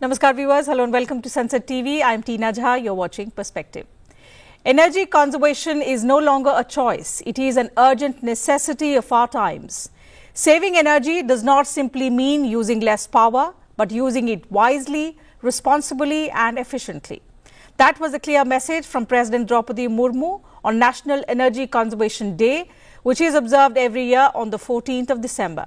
Namaskar viewers, hello and welcome to Sansad TV. I am Tina Jha, you're watching Perspective. Energy conservation is no longer a choice, it is an urgent necessity of our times. Saving energy does not simply mean using less power, but using it wisely, responsibly and efficiently. That was a clear message from President Draupadi Murmu on National Energy Conservation Day, which is observed every year on the 14th of December.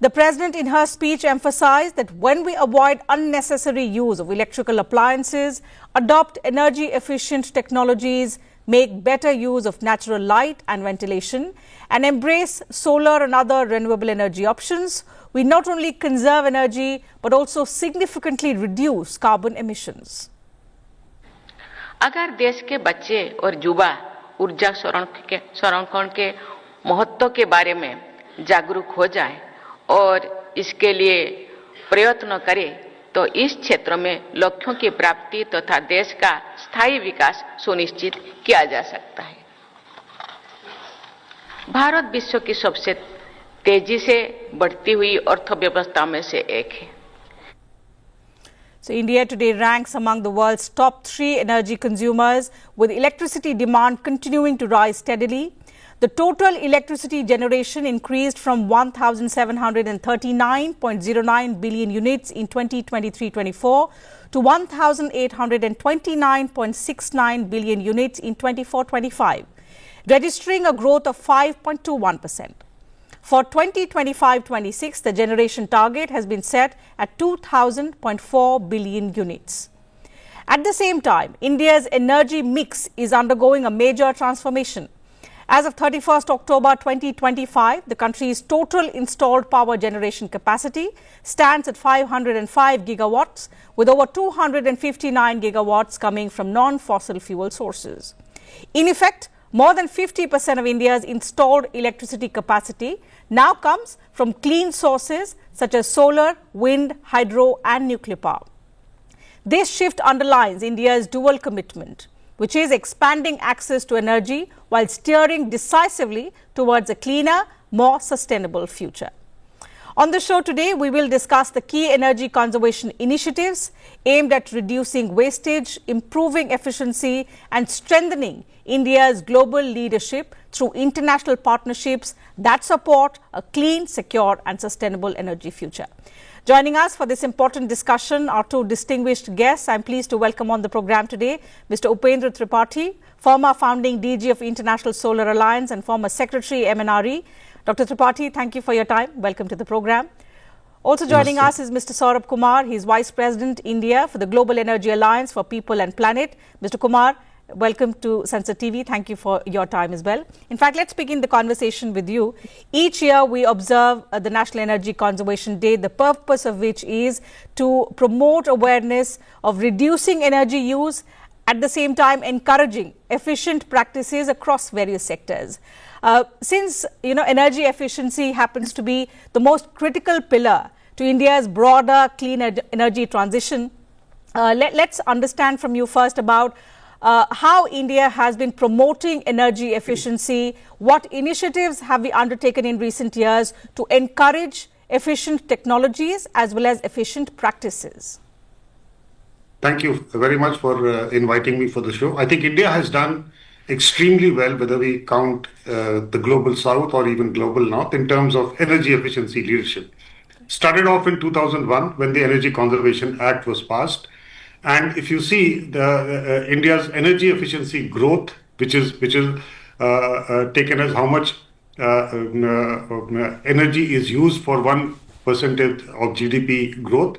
The President in her speech emphasized that when we avoid unnecessary use of electrical appliances, adopt energy-efficient technologies, make better use of natural light and ventilation, and embrace solar and other renewable energy options, we not only conserve energy but also significantly reduce carbon emissions. अगर देश के बच्चे और युवा ऊर्जा संरक्षण के महत्व के बारे में जागरूक हो जाएं और इसके लिए प्रयत्न करें तो इस क्षेत्र में लक्ष्यों की प्राप्ति तथा देश का स्थायी विकास सुनिश्चित किया जा सकता है। भारत विश्व की सबसे तेजी से बढ़ती हुई अर्थव्यवस्था में से एक है। So India today ranks among the world's top 3 energy consumers, with electricity demand continuing to rise steadily. The total electricity generation increased from 1,739.09 billion units in 2023-24 to 1,829.69 billion units in 24-25, registering a growth of 5.21%. For 2025-26, the generation target has been set at 2,000.4 billion units. At the same time, India's energy mix is undergoing a major transformation. As of 31st October 2025, the country's total installed power generation capacity stands at 505 gigawatts, with over 259 gigawatts coming from non-fossil fuel sources. In effect, more than 50% of India's installed electricity capacity now comes from clean sources such as solar, wind, hydro and nuclear power. This shift underlines India's dual commitment, which is expanding access to energy while steering decisively towards a cleaner, more sustainable future. On the show today, we will discuss the key energy conservation initiatives aimed at reducing wastage, improving efficiency and strengthening India's global leadership through international partnerships that support a clean, secure and sustainable energy future. Joining us for this important discussion are 2 distinguished guests. I am pleased to welcome on the program today Mr. Upendra Tripathi, former founding DG of International Solar Alliance and former Secretary MNRE. Dr. Tripathi, thank you for your time. Welcome to the program. Also joining us is Mr. Saurabh Kumar. He is Vice President India for the Global Energy Alliance for People and Planet. Mr. Kumar, welcome to Sansad TV. Thank you for your time as well. In fact, let's begin the conversation with you. Each year we observe the National Energy Conservation Day, the purpose of which is to promote awareness of reducing energy use, at the same time encouraging efficient practices across various sectors. Since energy efficiency happens to be the most critical pillar to India's broader clean energy transition, let's understand from you first about how India has been promoting energy efficiency. What initiatives have we undertaken in recent years to encourage efficient technologies as well as efficient practices? Thank you very much for inviting me for the show. I think India has done extremely well, whether we count the global south or even global north, in terms of energy efficiency leadership. Started off in 2001 when the Energy Conservation Act was passed. And if you see India's energy efficiency growth, which is taken as how much energy is used for 1% of GDP growth,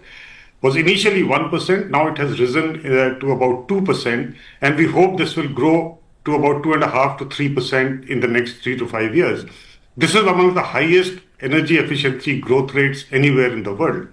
was initially 1%. Now it has risen to about 2%, and we hope this will grow to about 2.5% to 3% in the next 3 to 5 years. This is among the highest energy efficiency growth rates anywhere in the world.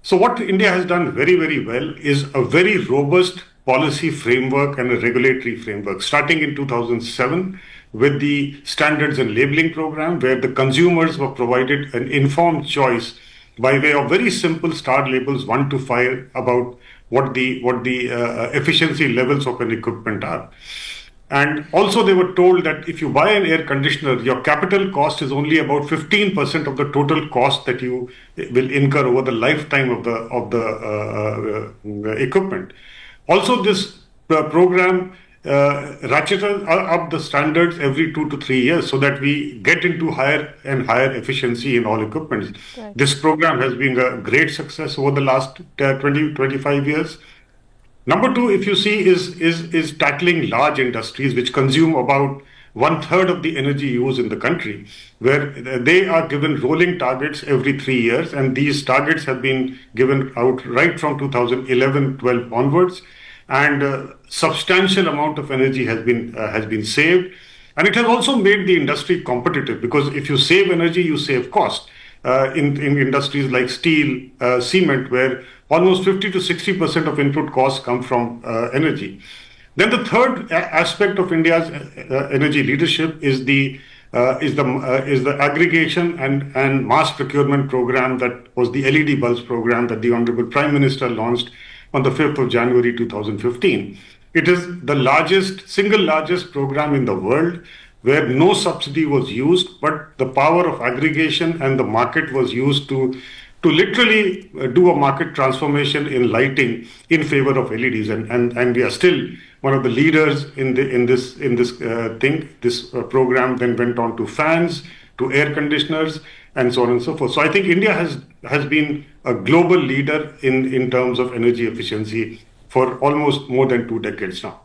So what India has done very, very well is a very robust policy framework and a regulatory framework, starting in 2007 with the Standards and Labeling Program, where the consumers were provided an informed choice by way of very simple star labels 1 to 5 about what the efficiency levels of an equipment are. And also they were told that if you buy an air conditioner, your capital cost is only about 15% of the total cost that you will incur over the lifetime of the equipment. Also, this program ratcheted up the standards every 2 to 3 years so that we get into higher and higher efficiency in all equipment. Right. This program has been a great success over the last 25 years. Number two, if you see, is tackling large industries which consume about 1/3 of the energy used in the country, where they are given rolling targets every 3 years, and these targets have been given out right from 2011-12 onwards, and substantial amount of energy has been saved, and it has also made the industry competitive because if you save energy, you save cost. In industries like steel, cement, where almost 50 to 60% of input costs come from energy. Then the third aspect of India's energy leadership is the aggregation and mass procurement program that was the LED bulbs program that the Honorable Prime Minister launched on the 5th of January 2015. It is the single largest program in the world where no subsidy was used, but the power of aggregation and the market was used to literally do a market transformation in lighting in favor of LEDs, and we are still one of the leaders in this thing. This program then went on to fans, to air conditioners, and so on and so forth. So I think India has been a global leader in terms of energy efficiency for almost more than 2 decades now.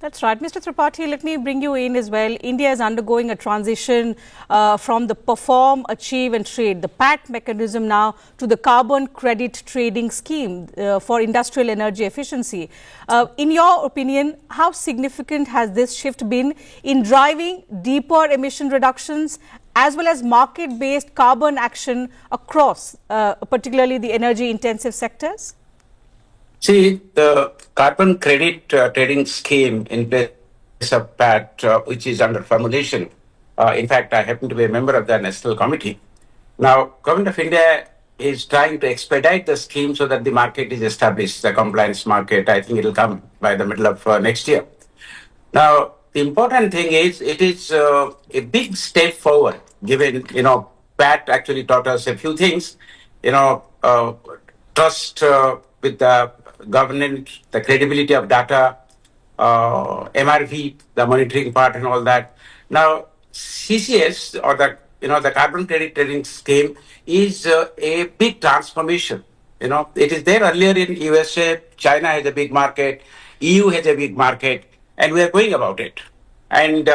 That's right. Mr. Tripathi, let me bring you in as well. India is undergoing a transition from the perform, achieve and trade, the PAT mechanism now, to the carbon credit trading scheme for industrial energy efficiency. In your opinion, how significant has this shift been in driving deeper emission reductions as well as market-based carbon action across particularly the energy-intensive sectors? See, the carbon credit trading scheme in place of PAT, which is under formulation. In fact, I happen to be a member of the National Committee. Now, Government of India is trying to expedite the scheme so that the market is established, the compliance market. I think it will come by the middle of next year. Now, the important thing is it is a big step forward, given, PAT actually taught us a few things, trust with the governance, the credibility of data, MRV, the monitoring part and all that. Now, CCS or the carbon credit trading scheme is a big transformation. It is there earlier in USA, China has a big market, EU has a big market, and we are going about it. And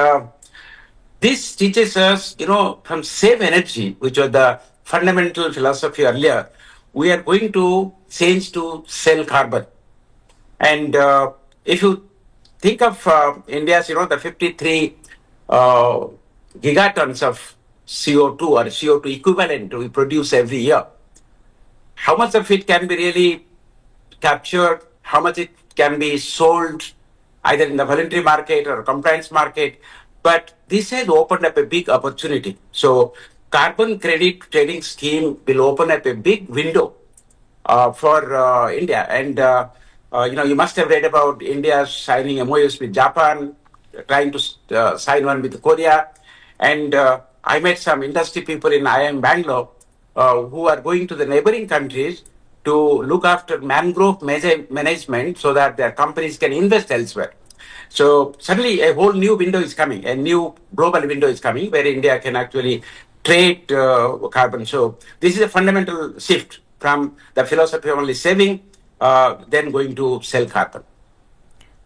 this teaches us, from save energy, which was the fundamental philosophy earlier, we are going to change to sell carbon. And if you think of India's, the 53 gigatons of CO2 or CO2 equivalent we produce every year, how much of it can be really captured, how much it can be sold either in the voluntary market or compliance market. But this has opened up a big opportunity. So carbon credit trading scheme will open up a big window for India. And, you must have read about India signing MOUs with Japan, trying to sign one with Korea. And I met some industry people in IIM Bangalore who are going to the neighboring countries to look after mangrove management so that their companies can invest elsewhere. So suddenly a whole new window is coming, a new global window is coming where India can actually trade carbon. So this is a fundamental shift from the philosophy of only saving, then going to sell carbon.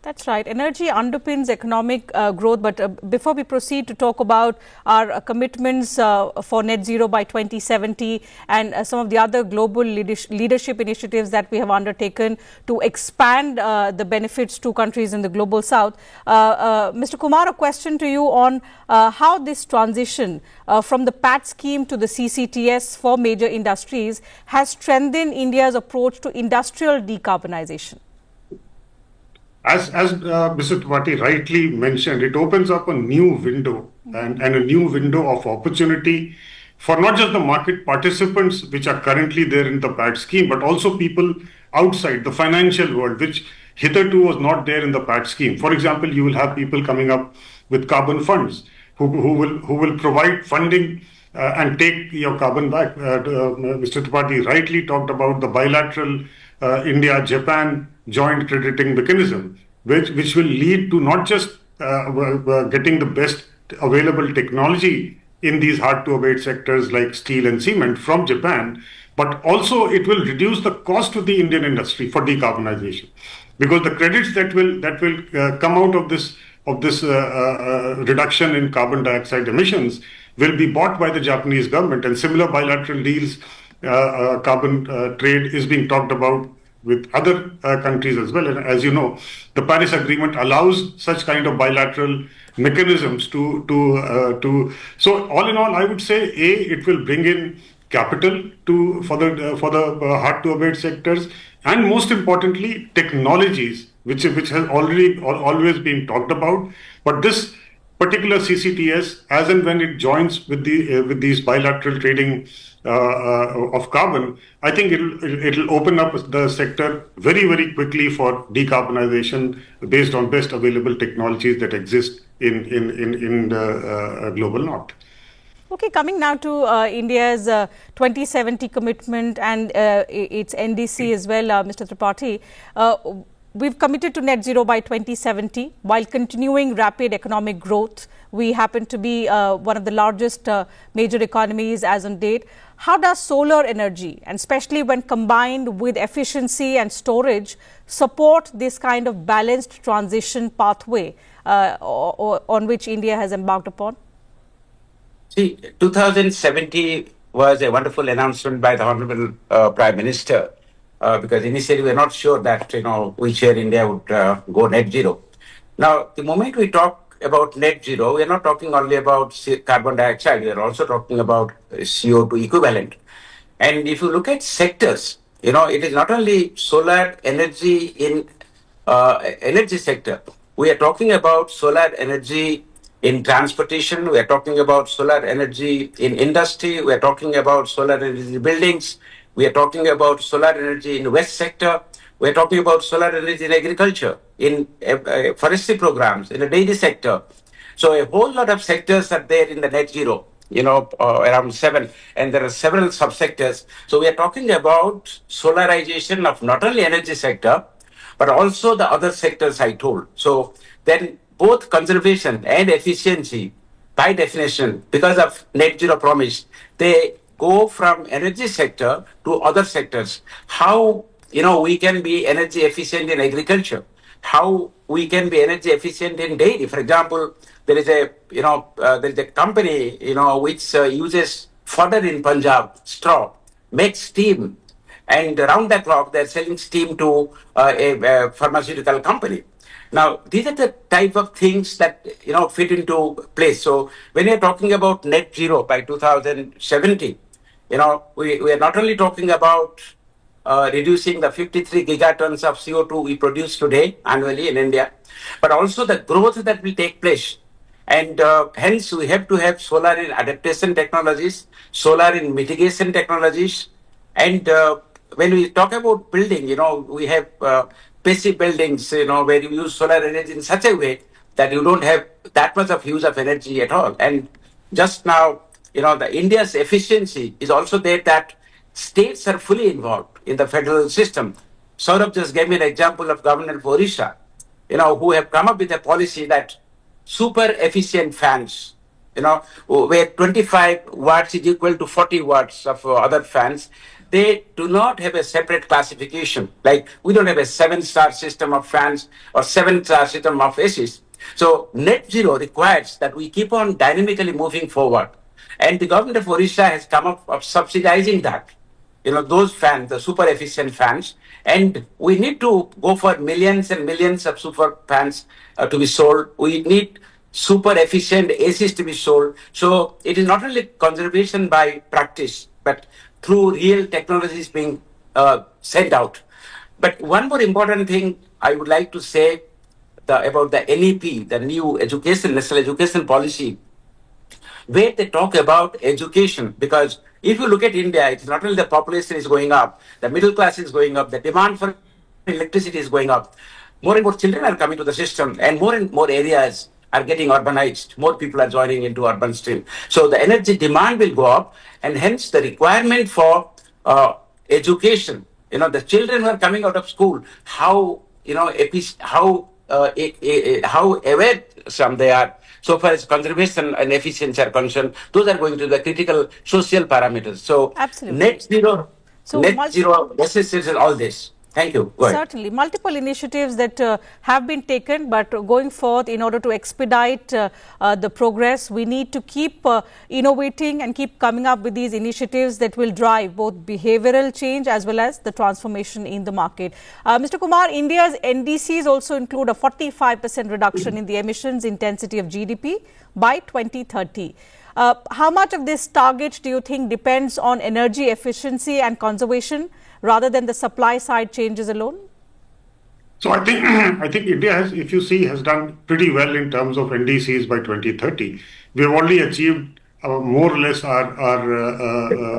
That's right. Energy underpins economic growth. But before we proceed to talk about our commitments for net zero by 2070 and some of the other global leadership initiatives that we have undertaken to expand the benefits to countries in the global south, Mr. Kumar, a question to you on how this transition from the PAT scheme to the CCTS for major industries has strengthened India's approach to industrial decarbonization. As Mr. Tripathi rightly mentioned, it opens up a new window and a new window of opportunity for not just the market participants which are currently there in the PAT scheme, but also people outside the financial world, which hitherto was not there in the PAT scheme. For example, you will have people coming up with carbon funds who will provide funding and take your carbon back. Mr. Tripathi rightly talked about the bilateral India-Japan joint crediting mechanism, which will lead to not just getting the best available technology in these hard-to-abate sectors like steel and cement from Japan, but also it will reduce the cost to the Indian industry for decarbonization, because the credits that will come out of this reduction in carbon dioxide emissions will be bought by the Japanese government, and similar bilateral deals, carbon trade is being talked about with other countries as well. And as you know, the Paris Agreement allows such kind of bilateral mechanisms to. So all in all, I would say it will bring in capital for the hard to abate sectors, and most importantly, technologies which has always been talked about. But this particular CCTS, as and when it joins with these bilateral trading of carbon, I think it'll open up the sector very quickly for decarbonization based on best available technologies that exist in the global north. Okay, coming now to India's 2070 commitment and its NDC as well, Mr. Tripathi. We've committed to net zero by 2070 while continuing rapid economic growth. We happen to be one of the largest major economies as on date. How does solar energy, and especially when combined with efficiency and storage, support this kind of balanced transition pathway on which India has embarked upon? See, 2070 was a wonderful announcement by the Honorable Prime Minister, because initially we were not sure that, which year India would go net zero. Now, the moment we talk about net zero, we are not talking only about carbon dioxide, we are also talking about CO2 equivalent. And if you look at sectors, it is not only solar energy in energy sector. We are talking about solar energy in transportation, we are talking about solar energy in industry, we are talking about solar energy in buildings, we are talking about solar energy in waste sector, we are talking about solar energy in agriculture, in forestry programs, in the dairy sector. So a whole lot of sectors are there in the net zero, around 7, and there are several subsectors. So we are talking about solarization of not only energy sector, but also the other sectors I told. So then both conservation and efficiency, by definition, because of net zero promise, they go from energy sector to other sectors. How we can be energy efficient in agriculture, how we can be energy efficient in dairy. For example, there is a company which uses fodder in Punjab, straw, makes steam, and around the clock they're selling steam to a pharmaceutical company. Now, these are the type of things that fit into place. So when you're talking about net zero by 2070, we are not only talking about reducing the 53 gigatons of CO2 we produce today annually in India, but also the growth that will take place. And hence, we have to have solar in adaptation technologies, solar in mitigation technologies. And when we talk about building, we have passive buildings, where you use solar energy in such a way that you don't have that much of use of energy at all. And just now, the India's efficiency is also there that states are fully involved in the federal system. Saurabh just gave me an example of Governor of Odisha, who have come up with a policy that super efficient fans, where 25 watts is equal to 40 watts of other fans. They do not have a separate classification. Like we don't have a 7-star system of fans or 7-star system of ACs. So net zero requires that we keep on dynamically moving forward. And the government of Odisha has come up of subsidizing that, those fans, the super efficient fans. And we need to go for millions and millions of super fans to be sold. We need super efficient ACs to be sold. So it is not only conservation by practice, but through real technologies being sent out. But one more important thing I would like to say about the NEP, the new national education policy, where they talk about education. Because if you look at India, it's not only the population is going up, the middle class is going up, the demand for electricity is going up. more and more children are coming to the system, and more areas are getting urbanized. More people are joining into urban stream. So the energy demand will go up, and hence the requirement for education. The children who are coming out of school, how how aware some they are. So far as conservation and efficiency are concerned, those are going to be the critical social parameters. So Absolutely. So, net zero assistance and all this. Thank you. Go ahead. Certainly, multiple initiatives that have been taken, but going forth in order to expedite the progress, we need to keep innovating and keep coming up with these initiatives that will drive both behavioral change as well as the transformation in the market. Mr. Kumar, India's NDCs also include a 45% reduction in the emissions intensity of GDP by 2030. How much of this target do you think depends on energy efficiency and conservation rather than the supply side changes alone? So I think I think India has, if you see, has done pretty well in terms of NDCs by 2030. We have already achieved more or less our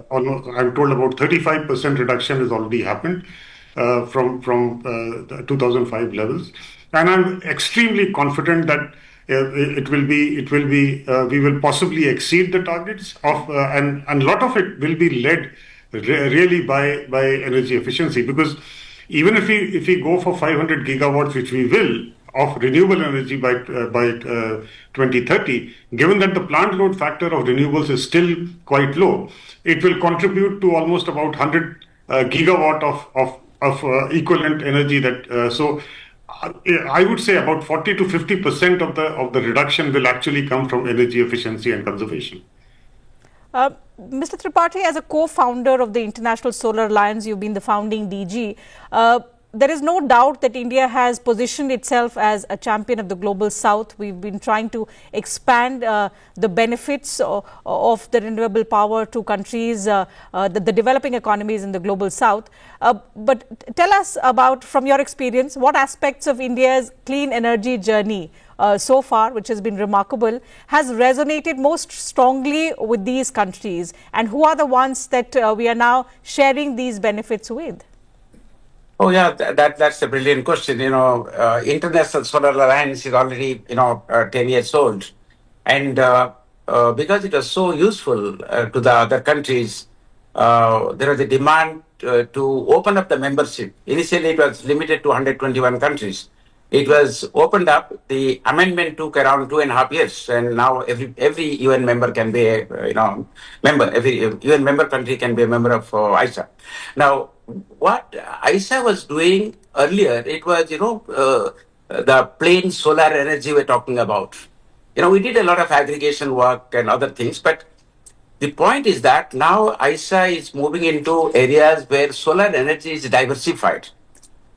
almost, I'm told about 35% reduction has already happened from the 2005 levels, and I'm extremely confident that we will possibly exceed the targets of, and a lot of it will be led really by energy efficiency, because even if we go for 500 gigawatts, which we will, of renewable energy by 2030, given that the plant load factor of renewables is still quite low, it will contribute to almost about 100 gigawatt of equivalent energy. So I would say about 40 to 50% of the reduction will actually come from energy efficiency and conservation. Mr. Tripathi, as a co-founder of the International Solar Alliance, you've been the founding DG. There is no doubt that India has positioned itself as a champion of the global south. We've been trying to expand the benefits of the renewable power to countries, the developing economies in the global south. But tell us about, from your experience, what aspects of India's clean energy journey so far, which has been remarkable, has resonated most strongly with these countries, and who are the ones that we are now sharing these benefits with? Oh yeah, that's a brilliant question. International Solar Alliance is already 10 years old, and because it was so useful to the other countries, there was a demand to open up the membership. Initially, it was limited to 121 countries. It was opened up. The amendment took around 2.5 years, and now every UN member can be a member. Every UN member country can be a member of ISA. Now, what ISA was doing earlier, it was the plain solar energy we're talking about. We did a lot of aggregation work and other things, but the point is that now ISA is moving into areas where solar energy is diversified.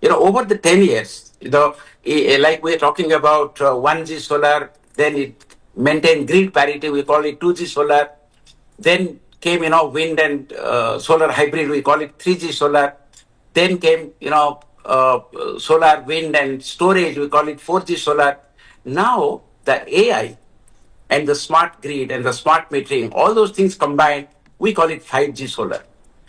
Over the 10 years, like we're talking about 1G solar, then it maintained grid parity, we call it 2G solar. Then came, wind and solar hybrid, we call it 3G solar. Then came, solar, wind and storage, we call it 4G solar. Now the AI and the smart grid and the smart metering, all those things combined, we call it 5G solar.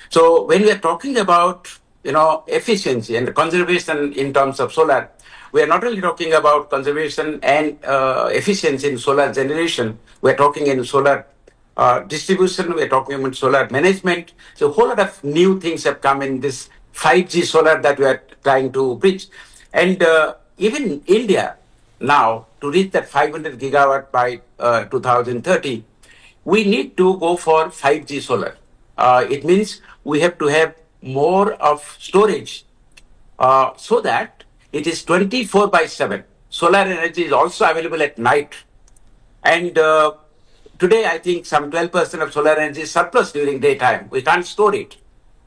So when we are talking about efficiency and conservation in terms of solar, we are not only talking about conservation and efficiency in solar generation, we are talking in solar distribution, we are talking about solar management. So a whole lot of new things have come in this 5G solar that we are trying to bridge. And even India now, to reach that 500 gigawatt by 2030, we need to go for 5G solar. It means we have to have more of storage so that it is 24/7. Solar energy is also available at night. And today, I think some 12% of solar energy is surplus during daytime. We can't store it.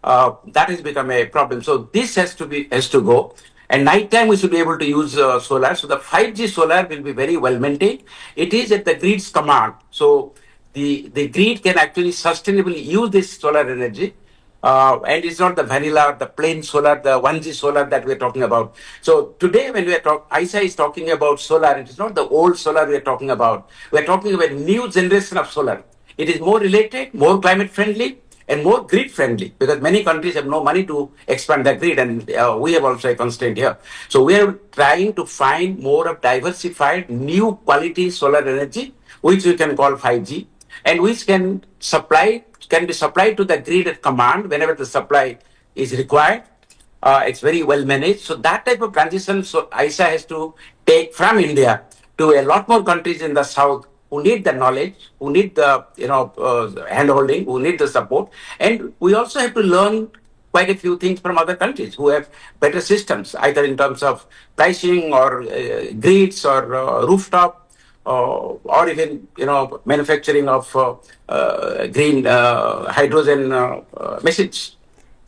That has become a problem. So this has to go. And nighttime, we should be able to use solar. So the 5G solar will be very well maintained. It is at the grid's command. So the grid can actually sustainably use this solar energy. And it's not the vanilla, the plain solar, the 1G solar that we're talking about. So today when ISA is talking about solar, it is not the old solar we're talking about. We're talking about new generation of solar. It is more related, more climate friendly, and more grid friendly, because many countries have no money to expand the grid, and we have also a constraint here. So we are trying to find more of diversified new quality solar energy, which we can call 5G, and which can be supplied to the grid at command whenever the supply is required. It's very well managed. So that type of transition, so ISA has to take from India to a lot more countries in the south who need the knowledge, who need the hand-holding, who need the support, and we also have to learn quite a few things from other countries who have better systems, either in terms of pricing or grids or rooftop, or even manufacturing of green hydrogen machines.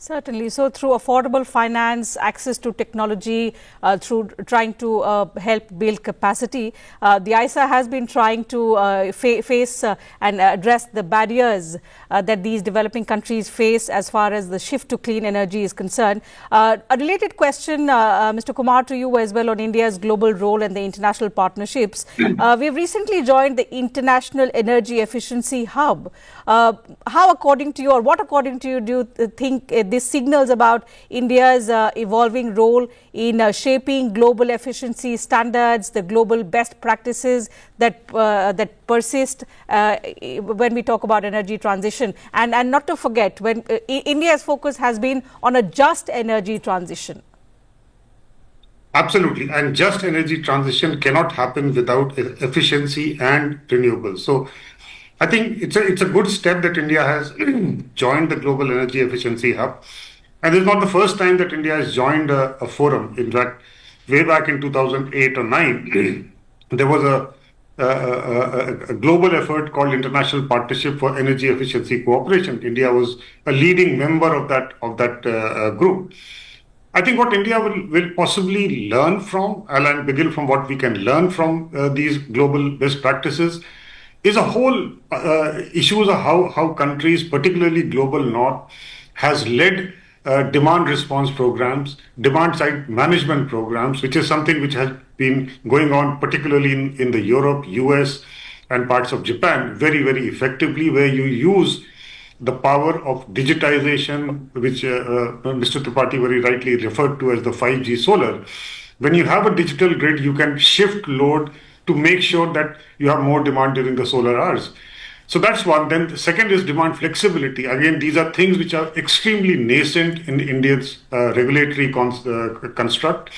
Certainly. So, through affordable finance, access to technology, through trying to help build capacity, the ISA has been trying to face and address the barriers that these developing countries face as far as the shift to clean energy is concerned. A related question, Mr. Kumar, to you as well on India's global role and the international partnerships. We've recently joined the International Energy Efficiency Hub. How, according to you, or what according to you, do you think this signals about India's evolving role in shaping global efficiency standards, the global best practices that persist when we talk about energy transition? And not to forget, when India's focus has been on a just energy transition. Absolutely. And just energy transition cannot happen without efficiency and renewables. So I think it's a good step that India has joined the Global Energy Efficiency Hub. And it's not the first time that India has joined a forum. In fact, way back in 2008 or 9, there was a global effort called International Partnership for Energy Efficiency Cooperation. India was a leading member of that group. I think what India will possibly learn from, I'll begin from what we can learn from these global best practices, is a whole issues of how countries, particularly global north, has led demand response programs, demand side management programs, which is something which has been going on particularly in the Europe, US and parts of Japan very, very effectively, where you use the power of digitization, which Mr. Tripathi very rightly referred to as the 5G solar. When you have a digital grid, you can shift load to make sure that you have more demand during the solar hours. So that's one. Then the second is demand flexibility. Again, these are things which are extremely nascent in India's regulatory construct.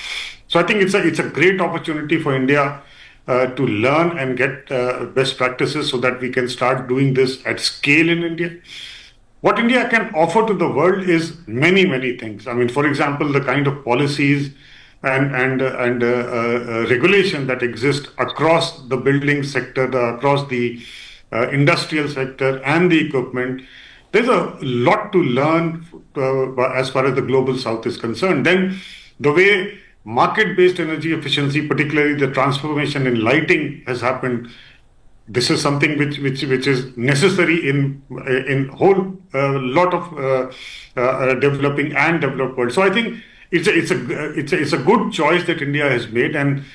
So I think it's a great opportunity for India to learn and get best practices so that we can start doing this at scale in India. What India can offer to the world is many, many things. I mean, for example, the kind of policies and regulation that exist across the building sector, across the industrial sector and the equipment. There's a lot to learn as far as the global south is concerned. Then the way market-based energy efficiency, particularly the transformation in lighting, has happened. This is something which is necessary in whole lot of developing and developed world. So I think it's a good choice that India has made, and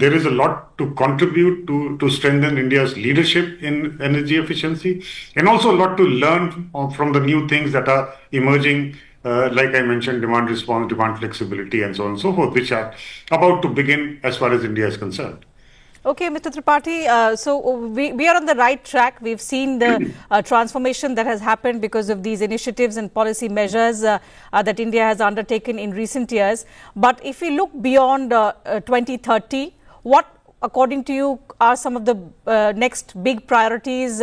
there is a lot to contribute to strengthen India's leadership in energy efficiency, and also a lot to learn from the new things that are emerging. Like I mentioned, demand response, demand flexibility, and so on and so forth, which are about to begin as far as India is concerned. Okay, Mr. Tripathi, so we are on the right track. We've seen the transformation that has happened because of these initiatives and policy measures that India has undertaken in recent years. But if we look beyond 2030, what, according to you, are some of the next big priorities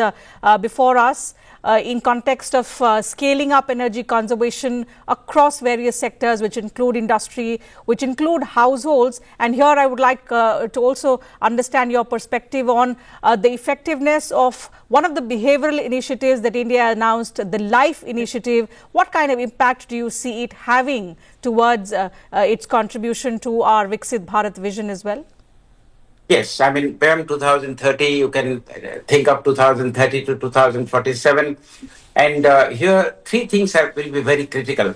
before us in context of scaling up energy conservation across various sectors, which include industry, which include households? And here I would like to also understand your perspective on the effectiveness of one of the behavioral initiatives that India announced, the LIFE initiative. What kind of impact do you see it having towards its contribution to our Viksit Bharat vision as well? Yes, I mean, beyond 2030, you can think of 2030 to 2047. And here, three things will be very critical.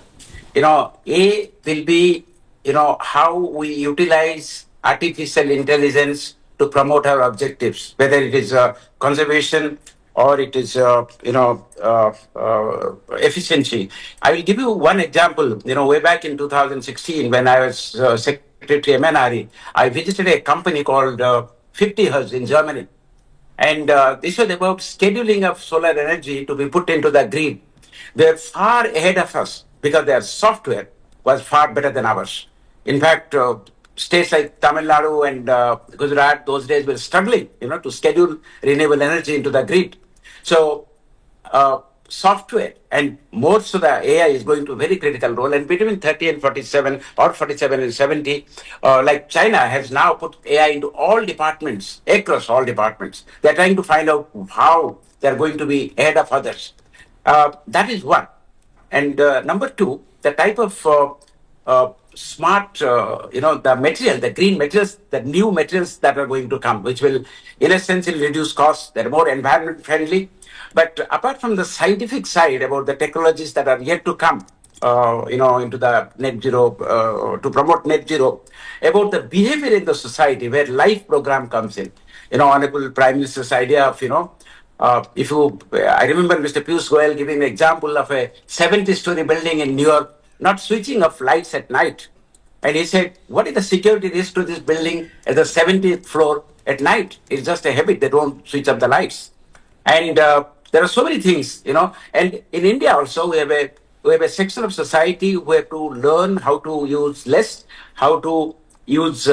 A will be, how we utilize artificial intelligence to promote our objectives, whether it is conservation or it is, efficiency. I will give you one example. Way back in 2016, when I was Secretary MNRE, I visited a company called 50 Hertz in Germany. And this was about scheduling of solar energy to be put into the grid. They're far ahead of us because their software was far better than ours. In fact, states like Tamil Nadu and Gujarat those days were struggling, to schedule renewable energy into the grid. So software and more so the AI is going to a very critical role. And between 30 and 47 or 47 and 70, like China has now put AI into all departments, across all departments. They're trying to find out how they're going to be ahead of others. That is one. And number two, the type of smart, the material, the green materials, the new materials that are going to come, which will, in a sense, will reduce costs. They're more environment friendly. But apart from the scientific side about the technologies that are yet to come, into the net zero, to promote net zero, about the behavior in the society where life program comes in. Honorable Prime Minister's idea of, I remember Mr. Piyush Goyal giving an example of a 70-story building in New York not switching off lights at night. And he said, what is the security risk to this building at the 70th floor at night? It's just a habit. They don't switch off the lights. And there are so many things, and in India also we have a section of society who have to learn how to use less, how to use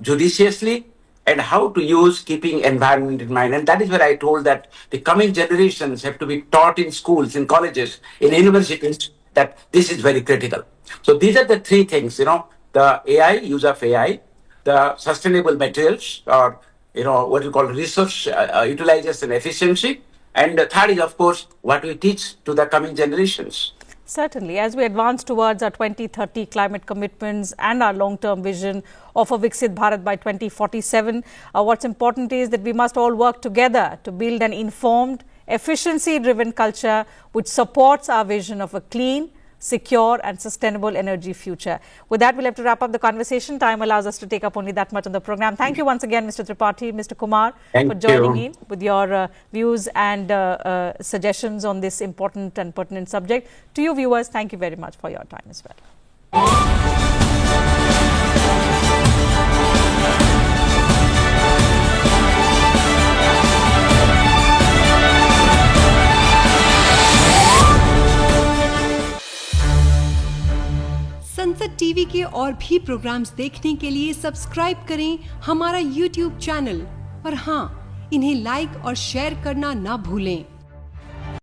judiciously, and how to use keeping environment in mind. And that is where I told that the coming generations have to be taught in schools, in colleges, in universities, that this is very critical. So these are the three things, the AI, use of AI, the sustainable materials, or what you call resource utilization efficiency. And the third is, of course, what we teach to the coming generations. Certainly, as we advance towards our 2030 climate commitments and our long-term vision of a Viksit Bharat by 2047, what's important is that we must all work together to build an informed, efficiency-driven culture which supports our vision of a clean, secure and sustainable energy future. With that, we'll have to wrap up the conversation. Time allows us to take up only that much on the program. Thank you once again, Mr. Tripathi, Mr. Kumar, for joining in with your views and suggestions on this important and pertinent subject. To you viewers, thank you very much for your time as well. संसद TV के और भी programmes देखने के लिए subscribe करें हमारा YouTube channel और हाँ, इन्हें लाइक और शेयर करना ना भूलें।